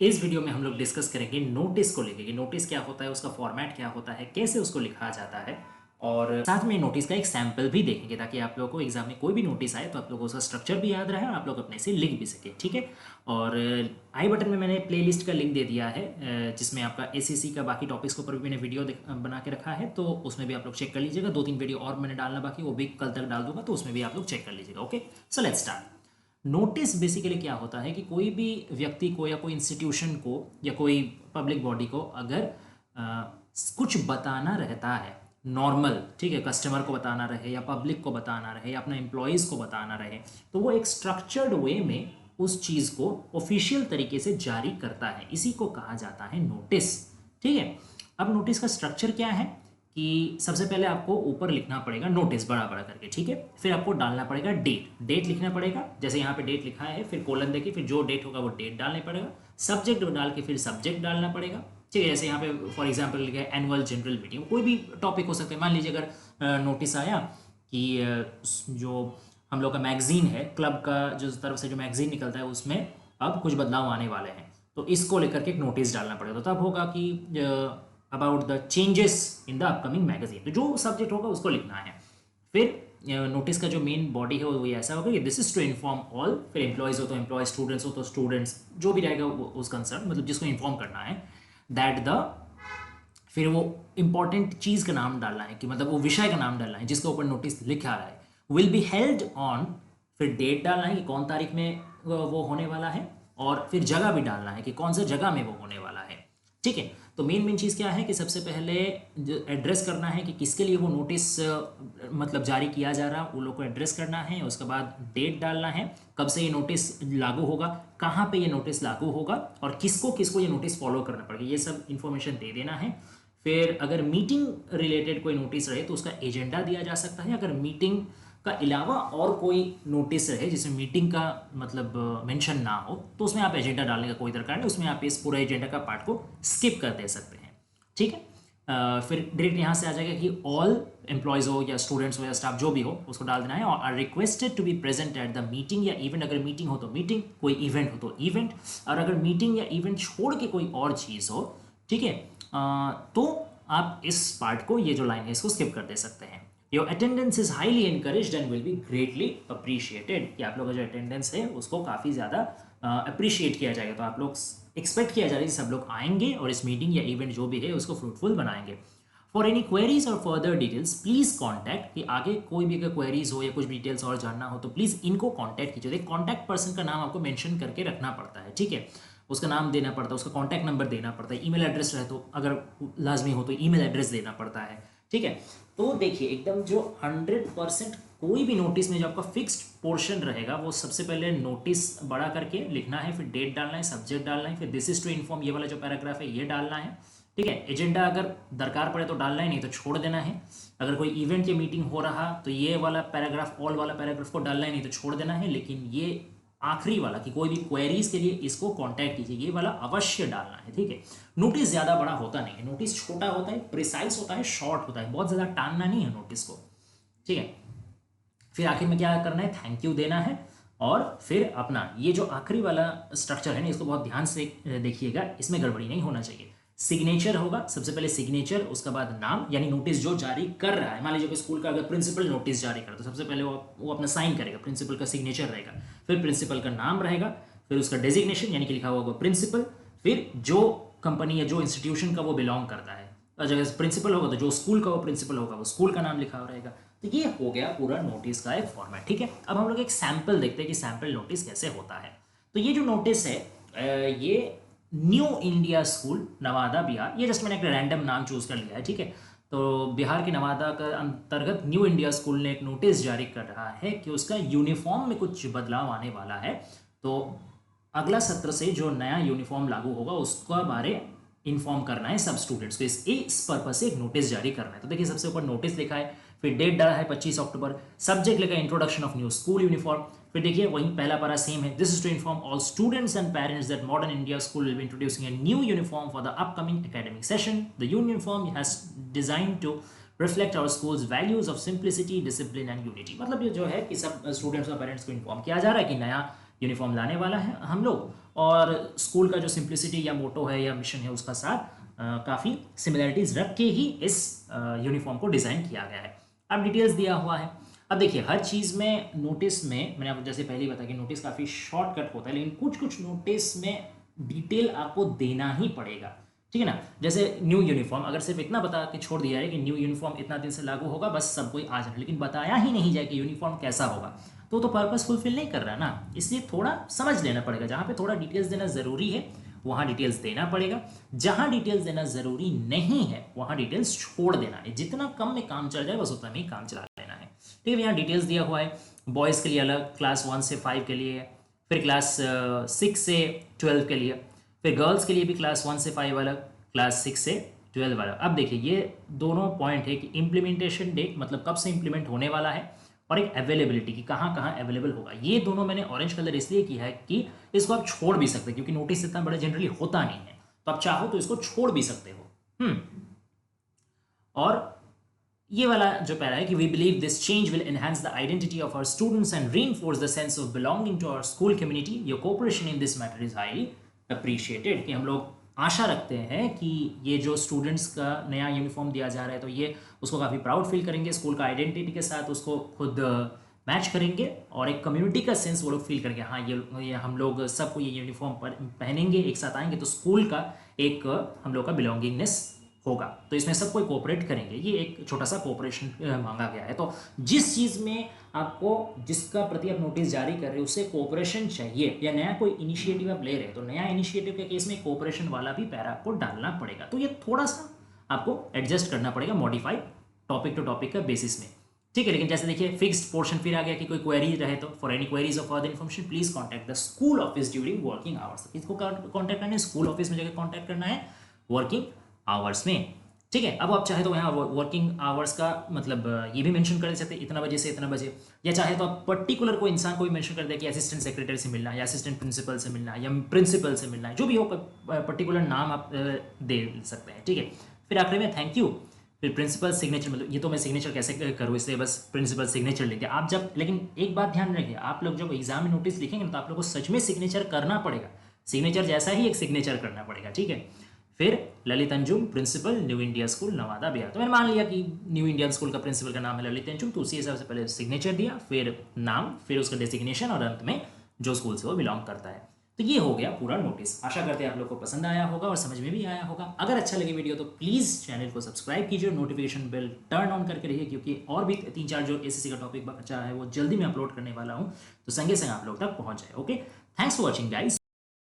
इस वीडियो में हम लोग डिस्कस करेंगे नोटिस को लेके कि नोटिस क्या होता है, उसका फॉर्मेट क्या होता है, कैसे उसको लिखा जाता है और साथ में नोटिस का एक सैंपल भी देखेंगे ताकि आप लोगों को एग्जाम में कोई भी नोटिस आए तो आप लोगों को उसका स्ट्रक्चर भी याद रहे और आप लोग अपने से लिख भी सके। ठीक है। और आई बटन में मैंने प्लेलिस्ट का लिंक दे दिया है जिसमें आपका एसएससी का बाकी टॉपिक्स के ऊपर भी मैंने वीडियो बना के रखा है, तो उसमें भी आप लोग चेक कर लीजिएगा। 2-3 वीडियो और मैंने डालना बाकी, वो भी कल तक डाल दूंगा, तो उसमें भी आप लोग चेक कर लीजिएगा। Okay, so let's start. Notice basically क्या होता है कि कोई भी व्यक्ति को या कोई इंस्टीट्यूशन को या कोई पब्लिक बॉडी को अगर कुछ बताना रहता है नॉर्मल, ठीक है, कस्टमर को बताना रहे या पब्लिक को बताना रहे या अपने एम्प्लॉयज़ को बताना रहे, तो वो एक स्ट्रक्चर्ड वे में उस चीज़ को ऑफिशियल तरीके से जारी करता है। इसी को कहा जाता है नोटिस। ठीक है। अब नोटिस का स्ट्रक्चर क्या है कि सबसे पहले आपको ऊपर लिखना पड़ेगा नोटिस बड़ा बड़ा करके, ठीक है। फिर आपको डालना पड़ेगा डेट लिखना पड़ेगा, जैसे यहाँ पे डेट लिखा है, फिर कोलन देके फिर जो डेट होगा वो डेट डालने पड़ेगा, सब्जेक्ट डाल के फिर सब्जेक्ट डालना पड़ेगा। ठीक है, जैसे यहाँ पे फॉर एग्जाम्पल लिखा है एनुअल जनरल मीटिंग, कोई भी टॉपिक हो सकता है। मान लीजिए अगर नोटिस आया कि जो हम लोग का मैगजीन है, क्लब का जो तरफ से जो मैगजीन निकलता है उसमें अब कुछ बदलाव आने वाले हैं, तो इसको लेकर के एक नोटिस डालना पड़ेगा। तो तब होगा कि about the changes in the upcoming magazine, तो जो सब्जेक्ट होगा उसको लिखना है। फिर नोटिस का जो मेन बॉडी है वो ऐसा होगा कि this is to inform all, फिर एम्प्लॉयज़ हो तो एम्प्लॉय, स्टूडेंट्स हो तो स्टूडेंट्स, जो भी रहेगा उस कंसर्न, मतलब जिसको इन्फॉर्म करना है, दैट द, फिर वो इंपॉर्टेंट चीज़ का नाम डालना है कि मतलब वो विषय का नाम डालना है जिसके ऊपर नोटिस लिखा रहा है, विल बी हेल्ड ऑन, फिर डेट डालना है कि कौन तारीख में वो होने वाला है, और फिर जगह भी डालना है कि कौन सा जगह में वो होने वाला है। ठीक है। तो मेन चीज़ क्या है कि सबसे पहले जो एड्रेस करना है कि किसके लिए वो नोटिस मतलब जारी किया जा रहा है, वो लोग को एड्रेस करना है। उसके बाद डेट डालना है, कब से ये नोटिस लागू होगा, कहाँ पे ये नोटिस लागू होगा और किसको किसको ये नोटिस फॉलो करना पड़ेगा, ये सब इन्फॉर्मेशन दे देना है। फिर अगर मीटिंग रिलेटेड कोई नोटिस रहे तो उसका एजेंडा दिया जा सकता है। अगर मीटिंग का अलावा और कोई नोटिस रहे जिसमें मीटिंग का मतलब मेंशन ना हो, तो उसमें आप एजेंडा डालने का कोई दरकार नहीं, उसमें आप इस पूरा एजेंडा का पार्ट को स्किप कर दे सकते हैं। ठीक है। फिर डायरेक्ट यहाँ से आ जाएगा कि ऑल एम्प्लॉयज़ हो या स्टूडेंट्स हो या स्टाफ जो भी हो उसको डाल देना है, और are requested to be present at the meeting या इवेंट, अगर मीटिंग हो तो मीटिंग, कोई इवेंट हो तो इवेंट, और अगर मीटिंग या इवेंट छोड़ के कोई और चीज़ हो, ठीक है, तो आप इस पार्ट को, ये जो लाइन है, इसको स्किप कर दे सकते हैं। Your attendance is highly encouraged and will be greatly appreciated, कि आप लोग का जो अटेंडेंस है उसको काफ़ी ज़्यादा अप्रिशिएट किया जाएगा, तो आप लोग एक्सपेक्ट किया जा रहा है कि सब लोग आएंगे और इस मीटिंग या इवेंट जो भी है उसको फ्रूटफुल बनाएंगे। फॉर एनी क्वेरीज और फर्दर डिटेल्स प्लीज़ कॉन्टैक्ट, कि आगे कोई भी अगर क्वेरीज हो या कुछ डिटेल्स और जानना हो तो प्लीज़ इनको कॉन्टैक्ट कीजिए। कॉन्टैक्ट पर्सन का नाम आपको मेंशन करके रखना पड़ता है, ठीक है, उसका नाम देना पड़ता है, उसका कॉन्टैक्ट नंबर देना पड़ता है, ईमेल एड्रेस रहे तो अगर लाजमी हो तो ईमेल एड्रेस देना पड़ता है। ठीक है। तो देखिए एकदम जो 100% कोई भी नोटिस में जो आपका फिक्स्ड पोर्शन रहेगा वो सबसे पहले नोटिस बड़ा करके लिखना है, फिर डेट डालना है, सब्जेक्ट डालना है, फिर दिस इज टू इन्फॉर्म, ये वाला जो पैराग्राफ है ये डालना है। ठीक है। एजेंडा अगर दरकार पड़े तो डालना है, नहीं तो छोड़ देना है। अगर कोई इवेंट या मीटिंग हो रहा तो ये वाला पैराग्राफ, ऑल वाला पैराग्राफ को डालना है, नहीं तो छोड़ देना है। लेकिन ये आखिरी वाला कि कोई भी क्वेरीज के लिए इसको कांटेक्ट कीजिए, ये वाला अवश्य डालना है। ठीक है। नोटिस ज़्यादा बड़ा होता नहीं है, नोटिस छोटा होता है, प्रिसाइज होता है, शॉर्ट होता है, बहुत ज़्यादा टानना नहीं है नोटिस को। ठीक है। फिर आखिर में क्या करना है, थैंक यू देना है, और फिर अपना ये जो आखिरी वाला स्ट्रक्चर है ना, इसको बहुत ध्यान से देखिएगा, इसमें गड़बड़ी नहीं होना चाहिए। सिग्नेचर होगा सबसे पहले, सिग्नेचर, उसके बाद नाम, यानी नोटिस जो जारी कर रहा है। मान लीजिए कि स्कूल का अगर प्रिंसिपल नोटिस जारी कर तो सबसे पहले वो अपना साइन करेगा, प्रिंसिपल का सिग्नेचर रहेगा, फिर प्रिंसिपल का नाम रहेगा, फिर उसका डेजिग्नेशन यानी कि लिखा हुआ प्रिंसिपल, फिर जो कंपनी या जो इंस्टीट्यूशन का वो बिलोंग करता है, अगर प्रिंसिपल होगा तो जो स्कूल का वो प्रिंसिपल होगा वो स्कूल का नाम लिखा हुआ रहेगा। तो ये हो गया पूरा नोटिस का एक फॉर्मेट। ठीक है। अब हम लोग एक सैंपल देखते हैं कि सैंपल नोटिस कैसे होता है। तो ये जो नोटिस है ये new India school Nawada Bihar, ये जस्ट मैंने एक रैंडम नाम चूज कर लिया है। ठीक है। तो बिहार के नवादा का अंतर्गत न्यू इंडिया स्कूल ने एक नोटिस जारी कर रहा है कि उसका यूनिफॉर्म में कुछ बदलाव आने वाला है, तो अगला सत्र से जो नया यूनिफॉर्म लागू होगा उसका बारे इन्फॉर्म करना है सब स्टूडेंट्स को। इस पर्पज से एक नोटिस जारी करना है। तो देखिए सबसे ऊपर नोटिस लिखा है, फिर डेट डाला है 25 अक्टूबर, सब्जेक्ट लिखा है introduction of new school uniform, फिर देखिए वहीं पहला पारा सेम है, this is to inform all students and parents that modern India school will be introducing a new uniform for the upcoming academic session, the uniform has design to reflect our school's values of simplicity, discipline and unity. मतलब ये जो है कि सब students और parents को inform किया जा रहा है कि नया यूनिफॉर्म लाने वाला है हम लोग, और स्कूल का जो सिंप्लिसिटी या मोटो है या मिशन है उसका साथ काफ़ी सिमिलरिटीज़ रख के ही इस यूनिफॉर्म को डिज़ाइन किया गया है। अब डिटेल्स दिया हुआ है। अब देखिए हर चीज़ में नोटिस में मैंने आपको जैसे पहले ही बताया कि नोटिस काफ़ी शॉर्टकट होता है, लेकिन कुछ कुछ नोटिस में डिटेल आपको देना ही पड़ेगा, ठीक है ना। जैसे न्यू यूनिफॉर्म, अगर सिर्फ इतना बता के छोड़ दिया है कि न्यू यूनिफॉर्म इतना दिन से लागू होगा, बस सब कोई आ जाए, लेकिन बताया ही नहीं जाए कि यूनिफॉर्म कैसा होगा, तो पर्पस फुलफिल नहीं कर रहा ना। इसलिए थोड़ा समझ लेना पड़ेगा, जहाँ पे थोड़ा डिटेल्स देना ज़रूरी है वहाँ डिटेल्स देना पड़ेगा, जहाँ डिटेल्स देना ज़रूरी नहीं है वहाँ डिटेल्स छोड़ देना है। जितना कम में काम चल जाए बस उतना में ही काम चला लेना है, ठीक है। यहाँ डिटेल्स दिया हुआ है, बॉयज़ के लिए अलग, क्लास 1 से 5 के लिए, फिर क्लास 6 से 12 के लिए, फिर गर्ल्स के लिए भी क्लास 1 से 5 अलग, क्लास 6 से 12 अलग। अब देखिए ये दोनों पॉइंट है कि इम्प्लीमेंटेशन डेट मतलब कब से इम्प्लीमेंट होने वाला है, और एक अवेलेबिलिटी की कहाँ कहाँ अवेलेबल होगा। ये दोनों मैंने ऑरेंज कलर इसलिए किया है कि इसको आप छोड़ भी सकते हैं, क्योंकि नोटिस इतना बड़ा जनरली होता नहीं है, तो आप चाहो तो इसको छोड़ भी सकते हो। और ये वाला जो पैरा है कि we believe this change will enhance the identity of our students and reinforce the sense of belonging to our school community, your cooperation in this matter is highly appreciated. कि हम लोग आशा रखते हैं कि ये जो स्टूडेंट्स का नया यूनिफॉर्म दिया जा रहा है तो ये उसको काफ़ी प्राउड फील करेंगे, स्कूल का आइडेंटिटी के साथ उसको खुद मैच करेंगे, और एक कम्युनिटी का सेंस वो लोग फील करेंगे, हाँ ये हम लोग सबको ये यूनिफॉर्म पहनेंगे, एक साथ आएंगे तो स्कूल का एक हम लोग का बिलोंगिंगनेस होगा। तो इसमें सब कोई कोऑपरेट करेंगे, ये एक छोटा सा कोऑपरेशन मांगा गया है। तो जिस चीज़ में आपको जिसका प्रति आप नोटिस जारी कर रहे हो उससे कोऑपरेशन चाहिए, या नया कोई इनिशिएटिव आप ले रहे हैं, तो नया इनिशिएटिव के केस में कोऑपरेशन वाला भी पैरा आपको डालना पड़ेगा। तो ये थोड़ा सा आपको एडजस्ट करना पड़ेगा, मॉडिफाई टॉपिक टू टॉपिक का बेसिस में, ठीक है। लेकिन जैसे देखिए फिक्स्ड पोर्शन फिर आ गया कि कोई क्वेरी रहे तो for any queries of further information please contact the school office during working hours. इसको कॉन्टैक्ट करना है स्कूल ऑफिस में जाकर कॉन्टैक्ट करना है वर्किंग आवर्स में, ठीक है। अब आप चाहे तो यहाँ वर्किंग आवर्स का मतलब ये भी मेंशन कर सकते हैं इतना बजे से इतना बजे, या चाहे तो आप पर्टिकुलर कोई इंसान को भी मेंशन कर दे कि असिस्टेंट सेक्रेटरी से मिलना है, या असिस्टेंट प्रिंसिपल से मिलना है, या प्रिंसिपल से मिलना है, जो भी हो पर्टिकुलर नाम आप दे सकते हैं, ठीक है। फिर आखिर में थैंक यू, फिर प्रिंसिपल सिग्नेचर, मतलब ये तो मैं सिग्नेचर कैसे करूँ, इसलिए बस प्रिंसिपल सिग्नेचर लेंगे आप जब। लेकिन एक बात ध्यान रखिए, आप लोग जब एग्जाम में नोटिस लिखेंगे तो आप लोग को सच में सिग्नेचर करना पड़ेगा, सिग्नेचर जैसा ही एक सिग्नेचर करना पड़ेगा, ठीक है। फिर Lalit Anjum principal new India school Nawada Bihar, तो मैंने मान लिया कि न्यू इंडियन स्कूल का प्रिंसिपल का नाम है ललित अंजुम, तो उसी हिसाब से पहले सिग्नेचर दिया, फिर नाम, फिर उसका डेसिग्नेशन, और अंत में जो स्कूल से वो बिलोंग करता है। तो ये हो गया पूरा नोटिस। आशा करते हैं आप लोग को पसंद आया होगा और समझ में भी आया होगा। अगर अच्छा लगे वीडियो तो प्लीज़ चैनल को सब्सक्राइब कीजिए, नोटिफिकेशन बेल टर्न ऑन करके रहिए, क्योंकि और भी 3-4 जो एसएससी का टॉपिक बचा है वो जल्दी मैं अपलोड करने वाला हूँ, तो संगे संग आप लोग तक पहुँच जाए। Okay, thanks for watching guys.